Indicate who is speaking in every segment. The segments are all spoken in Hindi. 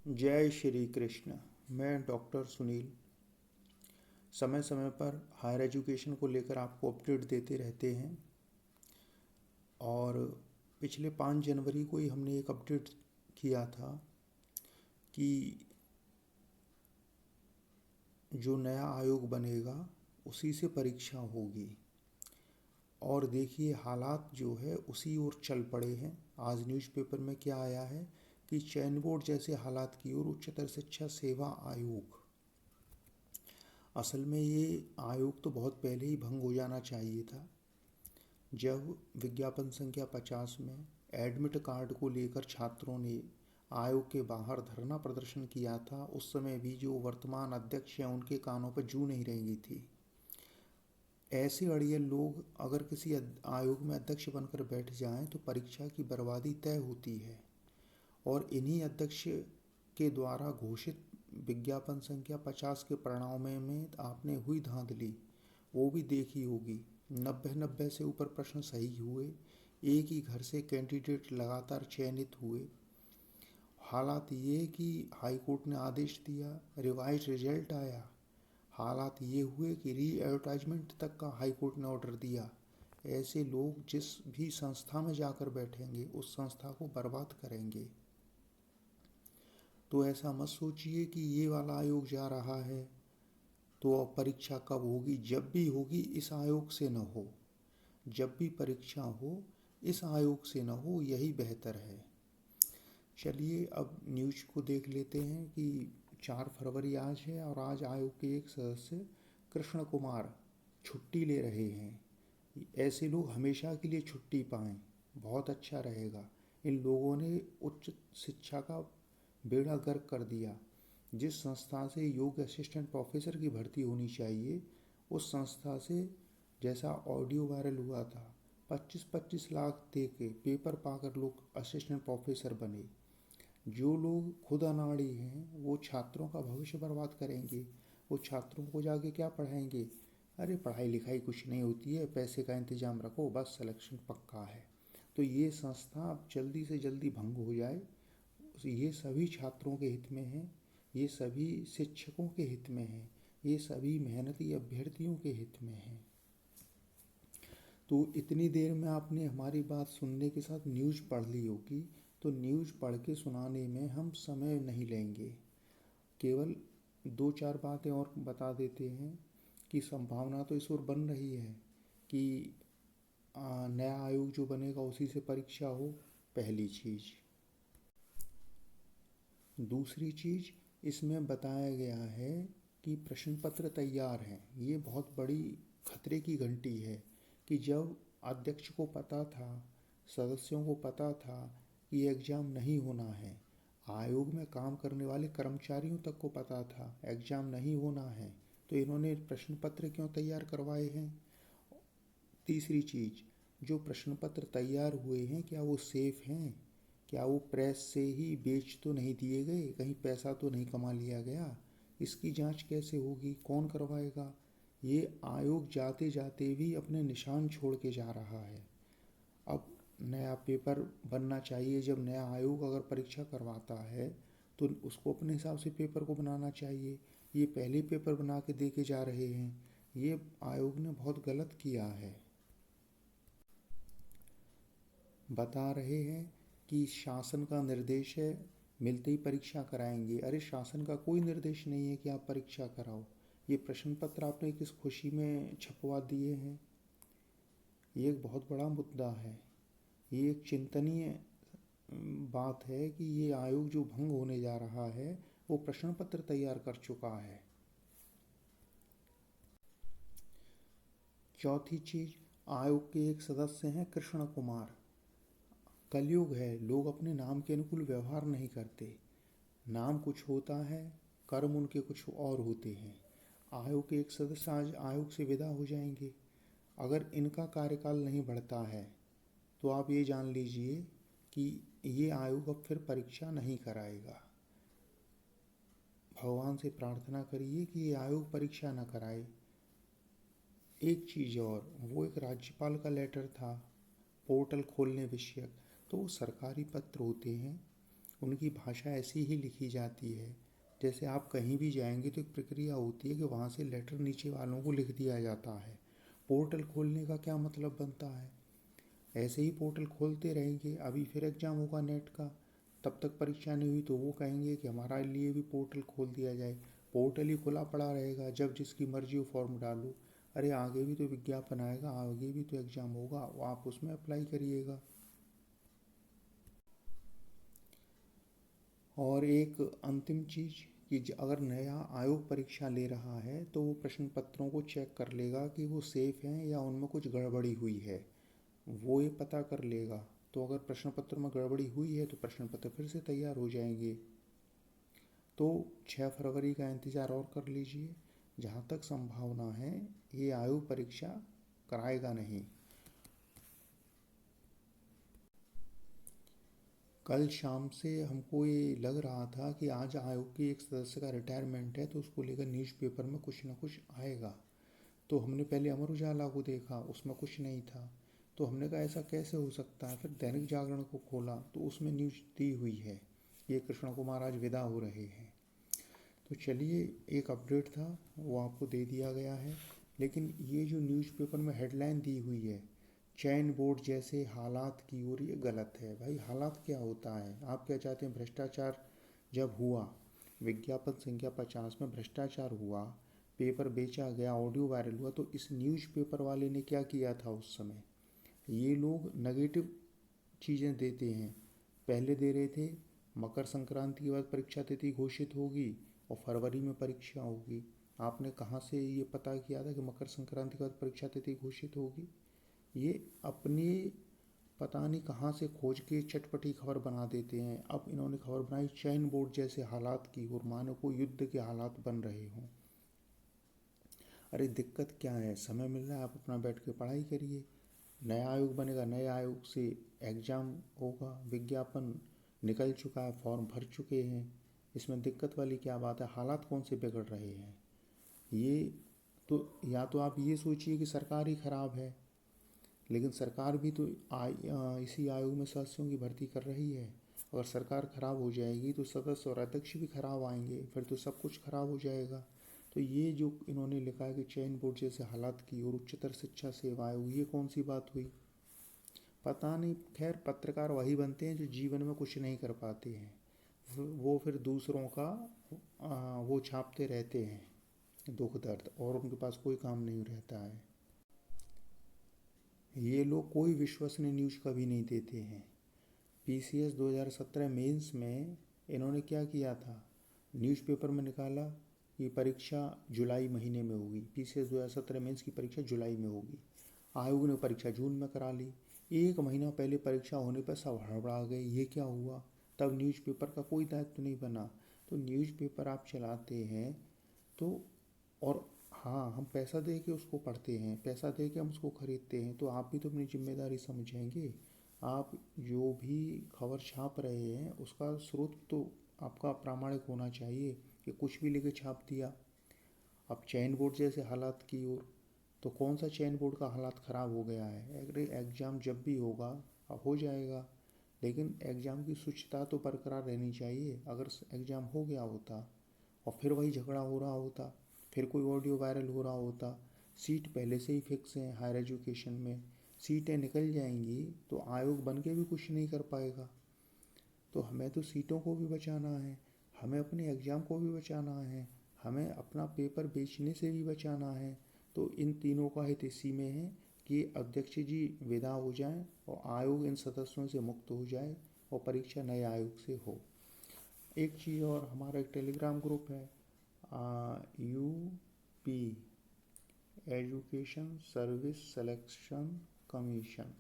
Speaker 1: जय श्री कृष्ण। मैं डॉक्टर सुनील समय समय पर हायर एजुकेशन को लेकर आपको अपडेट देते रहते हैं और पिछले 5 जनवरी को ही हमने एक अपडेट किया था कि जो नया आयोग बनेगा उसी से परीक्षा होगी और देखिए हालात जो है उसी ओर चल पड़े हैं। आज न्यूज़पेपर में क्या आया है कि चयन बोर्ड जैसे हालात की ओर उच्चतर शिक्षा सेवा आयोग, असल में ये आयोग तो बहुत पहले ही भंग हो जाना चाहिए था। जब विज्ञापन संख्या 50 में एडमिट कार्ड को लेकर छात्रों ने आयोग के बाहर धरना प्रदर्शन किया था, उस समय भी जो वर्तमान अध्यक्ष हैं उनके कानों पर जू नहीं रेंगी थी। ऐसे अड़ियल लोग अगर किसी आयोग में अध्यक्ष बनकर बैठ जाएं तो परीक्षा की बर्बादी तय होती है। और इन्हीं अध्यक्ष के द्वारा घोषित विज्ञापन संख्या 50 के परिणाम में आपने हुई धांधली वो भी देखी होगी। 90 से ऊपर प्रश्न सही हुए, एक ही घर से कैंडिडेट लगातार चयनित हुए। हालात ये कि हाई कोर्ट ने आदेश दिया, रिवाइज रिजल्ट आया। हालात ये हुए कि री एडवर्टाइजमेंट तक का हाई कोर्ट ने ऑर्डर दिया। ऐसे लोग जिस भी संस्था में जाकर बैठेंगे उस संस्था को बर्बाद करेंगे। तो ऐसा मत सोचिए कि ये वाला आयोग जा रहा है तो अब परीक्षा कब होगी। जब भी होगी इस आयोग से न हो, जब भी परीक्षा हो इस आयोग से न हो, यही बेहतर है। चलिए अब न्यूज़ को देख लेते हैं कि 4 फरवरी आज है और आज आयोग के एक सदस्य कृष्ण कुमार छुट्टी ले रहे हैं। ऐसे लोग हमेशा के लिए छुट्टी पाएं, बहुत अच्छा रहेगा। इन लोगों ने उच्च शिक्षा का बेड़ा गर्क कर दिया। जिस संस्था से योग असिस्टेंट प्रोफेसर की भर्ती होनी चाहिए उस संस्था से, जैसा ऑडियो वायरल हुआ था, 25-25 लाख दे के पेपर पाकर लोग असिस्टेंट प्रोफेसर बने। जो लोग खुद अनाड़ी हैं वो छात्रों का भविष्य बर्बाद करेंगे। वो छात्रों को जाके क्या पढ़ाएंगे? अरे पढ़ाई लिखाई कुछ नहीं होती है, पैसे का इंतजाम रखो बस सिलेक्शन पक्का है। तो ये संस्था अब जल्दी से जल्दी भंग हो जाए, ये सभी छात्रों के हित में है, ये सभी शिक्षकों के हित में है, ये सभी मेहनती अभ्यर्थियों के हित में है। तो इतनी देर में आपने हमारी बात सुनने के साथ न्यूज़ पढ़ ली होगी, तो न्यूज़ पढ़ के सुनाने में हम समय नहीं लेंगे। केवल 2-4 बातें और बता देते हैं कि संभावना तो इस ओर बन रही है कि नया आयोग जो बनेगा उसी से परीक्षा हो, पहली चीज़। दूसरी चीज़, इसमें बताया गया है कि प्रश्न पत्र तैयार हैं। ये बहुत बड़ी खतरे की घंटी है कि जब अध्यक्ष को पता था, सदस्यों को पता था कि एग्ज़ाम नहीं होना है, आयोग में काम करने वाले कर्मचारियों तक को पता था एग्ज़ाम नहीं होना है, तो इन्होंने प्रश्न पत्र क्यों तैयार करवाए हैं? तीसरी चीज़, जो प्रश्न पत्र तैयार हुए हैं क्या वो सेफ़ हैं? क्या वो प्रेस से ही बेच तो नहीं दिए गए, कहीं पैसा तो नहीं कमा लिया गया? इसकी जांच कैसे होगी, कौन करवाएगा? ये आयोग जाते जाते भी अपने निशान छोड़ के जा रहा है। अब नया पेपर बनना चाहिए। जब नया आयोग अगर परीक्षा करवाता है तो उसको अपने हिसाब से पेपर को बनाना चाहिए। ये पहले पेपर बना के दे के जा रहे हैं, ये आयोग ने बहुत गलत किया है। बता रहे हैं कि शासन का निर्देश है, मिलते ही परीक्षा कराएंगे। अरे शासन का कोई निर्देश नहीं है कि आप परीक्षा कराओ। ये प्रश्न पत्र आपने किस खुशी में छपवा दिए हैं? ये एक बहुत बड़ा मुद्दा है। ये एक चिंतनीय बात है कि ये आयोग जो भंग होने जा रहा है वो प्रश्न पत्र तैयार कर चुका है। चौथी चीज, आयोग के एक सदस्य हैं कृष्ण कुमार। कलयुग है, लोग अपने नाम के अनुकूल व्यवहार नहीं करते। नाम कुछ होता है, कर्म उनके कुछ और होते हैं। आयोग के एक सदस्य आज आयोग से विदा हो जाएंगे। अगर इनका कार्यकाल नहीं बढ़ता है तो आप ये जान लीजिए कि ये आयोग अब फिर परीक्षा नहीं कराएगा। भगवान से प्रार्थना करिए कि ये आयोग परीक्षा न कराए। एक चीज़ और, वो एक राज्यपाल का लेटर था पोर्टल खोलने विषयक। तो वो सरकारी पत्र होते हैं, उनकी भाषा ऐसी ही लिखी जाती है। जैसे आप कहीं भी जाएंगे तो एक प्रक्रिया होती है कि वहाँ से लेटर नीचे वालों को लिख दिया जाता है। पोर्टल खोलने का क्या मतलब बनता है? ऐसे ही पोर्टल खोलते रहेंगे। अभी फिर एग्ज़ाम होगा नेट का, तब तक परीक्षा नहीं हुई तो वो कहेंगे कि हमारे लिए भी पोर्टल खोल दिया जाए। पोर्टल ही खुला पड़ा रहेगा, जब जिसकी मर्जी हो फॉर्म डालो। अरे आगे भी तो विज्ञापन आएगा, आगे भी तो एग्ज़ाम होगा, वो आप उसमें अप्लाई करिएगा। और एक अंतिम चीज़ कि अगर नया आयोग परीक्षा ले रहा है तो वो प्रश्न पत्रों को चेक कर लेगा कि वो सेफ़ हैं या उनमें कुछ गड़बड़ी हुई है, वो ये पता कर लेगा। तो अगर प्रश्न पत्र में गड़बड़ी हुई है तो प्रश्न पत्र फिर से तैयार हो जाएंगे। तो 6 फरवरी का इंतज़ार और कर लीजिए। जहाँ तक संभावना है ये आयोग परीक्षा कराएगा नहीं। कल शाम से हमको ये लग रहा था कि आज आयोग के एक सदस्य का रिटायरमेंट है तो उसको लेकर न्यूज़पेपर में कुछ ना कुछ आएगा। तो हमने पहले अमर उजाला को देखा, उसमें कुछ नहीं था। तो हमने कहा ऐसा कैसे हो सकता है। फिर दैनिक जागरण को खोला तो उसमें न्यूज़ दी हुई है, ये कृष्ण कुमार आज विदा हो रहे हैं। तो चलिए, एक अपडेट था वो आपको दे दिया गया है। लेकिन ये जो न्यूज़पेपर में हेडलाइन दी हुई है, चयन बोर्ड जैसे हालात की ओर, ये गलत है। भाई हालात क्या होता है? आप क्या चाहते हैं? भ्रष्टाचार जब हुआ, विज्ञापन संख्या 50 में भ्रष्टाचार हुआ, पेपर बेचा गया, ऑडियो वायरल हुआ, तो इस न्यूज़पेपर वाले ने क्या किया था उस समय? ये लोग नेगेटिव चीज़ें देते हैं। पहले दे रहे थे मकर संक्रांति के बाद परीक्षा तिथि घोषित होगी और फरवरी में परीक्षा होगी। आपने कहाँ से ये पता किया था कि मकर संक्रांति के बाद परीक्षा तिथि घोषित होगी? ये अपनी पता नहीं कहाँ से खोज के चटपटी खबर बना देते हैं। अब इन्होंने खबर बनाई चयन बोर्ड जैसे हालात की, और मानो को युद्ध के हालात बन रहे हों। अरे दिक्कत क्या है? समय मिल रहा है, आप अपना बैठ के पढ़ाई करिए। नया आयोग बनेगा, नए आयोग से एग्ज़ाम होगा, विज्ञापन निकल चुका है, फॉर्म भर चुके हैं, इसमें दिक्कत वाली क्या बात है? हालात कौन से बिगड़ रहे हैं? ये तो, या तो आप ये सोचिए कि सरकार ही खराब है, लेकिन सरकार भी तो इसी आयोग में सदस्यों की भर्ती कर रही है। अगर सरकार खराब हो जाएगी तो सदस्य और अध्यक्ष भी खराब आएंगे, फिर तो सब कुछ खराब हो जाएगा। तो ये जो इन्होंने लिखा है कि चयन बोर्ड जैसे हालात की और उच्चतर शिक्षा सेवा आयोग, ये कौन सी बात हुई? पता नहीं। खैर, पत्रकार वही बनते हैं जो जीवन में कुछ नहीं कर पाते हैं, वो फिर दूसरों का वो छापते रहते हैं दुख दर्द, और उनके पास कोई काम नहीं रहता है। ये लोग कोई विश्वसनीय न्यूज़ कभी नहीं देते हैं। पीसीएस 2017 मेंस में इन्होंने क्या किया था? न्यूज़पेपर में निकाला कि परीक्षा जुलाई महीने में होगी, पीसीएस 2017 मेंस की परीक्षा जुलाई में होगी। आयोग ने परीक्षा जून में करा ली। एक महीना पहले परीक्षा होने पर सब हड़बड़ा गए, ये क्या हुआ? तब न्यूज़पेपर का कोई दायित्व नहीं बना। तो न्यूज़पेपर आप चलाते हैं तो, और हाँ, हम पैसा दे के उसको पढ़ते हैं, पैसा दे के हम उसको खरीदते हैं, तो आप भी तो अपनी जिम्मेदारी समझेंगे। आप जो भी खबर छाप रहे हैं उसका स्रोत तो आपका प्रामाणिक होना चाहिए कि कुछ भी लेके छाप दिया। अब चयन बोर्ड जैसे हालात की ओर, तो कौन सा चयन बोर्ड का हालात ख़राब हो गया है? अगर एग्ज़ाम जब भी होगा हो जाएगा, लेकिन एग्ज़ाम की शुचिता तो बरकरार रहनी चाहिए। अगर एग्ज़ाम हो गया होता और फिर वही झगड़ा हो रहा होता, फिर कोई ऑडियो वायरल हो रहा होता, सीट पहले से ही फिक्स है हायर एजुकेशन में, सीटें निकल जाएंगी तो आयोग बन के भी कुछ नहीं कर पाएगा। तो हमें तो सीटों को भी बचाना है, हमें अपने एग्ज़ाम को भी बचाना है, हमें अपना पेपर बेचने से भी बचाना है। तो इन तीनों का हित इसी में है कि अध्यक्ष जी विदा हो जाएं और आयोग इन सदस्यों से मुक्त हो जाए और परीक्षा नए आयोग से हो। एक चीज़ और, हमारा एक टेलीग्राम ग्रुप है, UP education service selection commission.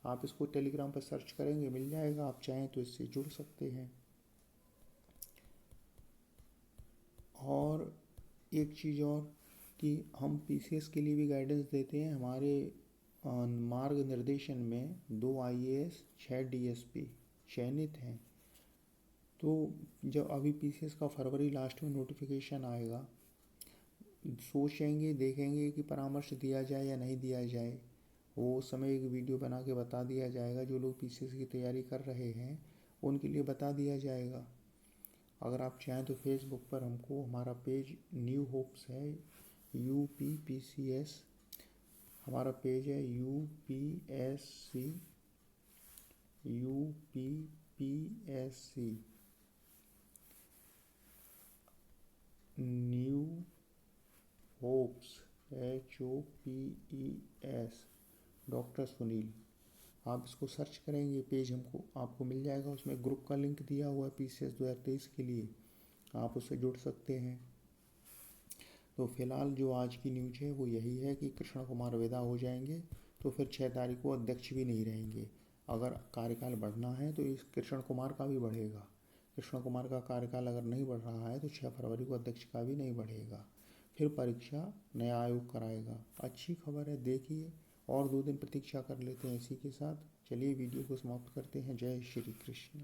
Speaker 1: आप इसको टेलीग्राम पर सर्च करेंगे मिल जाएगा, आप चाहें तो इससे जुड़ सकते हैं। और एक चीज़ और कि हम पीसीएस के लिए भी गाइडेंस देते हैं। हमारे मार्ग निर्देशन में 2 आईएएस 6 डीएसपी चयनित हैं। तो जब अभी पीसीएस का फरवरी लास्ट में नोटिफिकेशन आएगा, सोचेंगे देखेंगे कि परामर्श दिया जाए या नहीं दिया जाए। वो उस समय एक वीडियो बना के बता दिया जाएगा। जो लोग पीसीएस की तैयारी कर रहे हैं उनके लिए बता दिया जाएगा। अगर आप चाहें तो फेसबुक पर हमको हमारा पेज न्यू होप्स है, UPPCS हमारा पेज है, UPPSC new hopes HOPES doctor Sunil. आप इसको सर्च करेंगे, पेज हमको आपको मिल जाएगा। उसमें ग्रुप का लिंक दिया हुआ है PCS 2023 के लिए, आप उससे जुड़ सकते हैं। तो फिलहाल जो आज की न्यूज है वो यही है कि कृष्ण कुमार विदा हो जाएंगे, तो फिर 6 तारीख को अध्यक्ष भी नहीं रहेंगे। अगर कार्यकाल बढ़ना है तो इस कृष्ण कुमार का भी बढ़ेगा। कृष्ण कुमार का कार्यकाल अगर नहीं बढ़ रहा है तो 6 फरवरी को अध्यक्ष का भी नहीं बढ़ेगा। फिर परीक्षा नया आयोग कराएगा। अच्छी खबर है, देखिए। और 2 दिन प्रतीक्षा कर लेते हैं इसी के साथ। चलिए वीडियो को समाप्त करते हैं। जय श्री कृष्ण।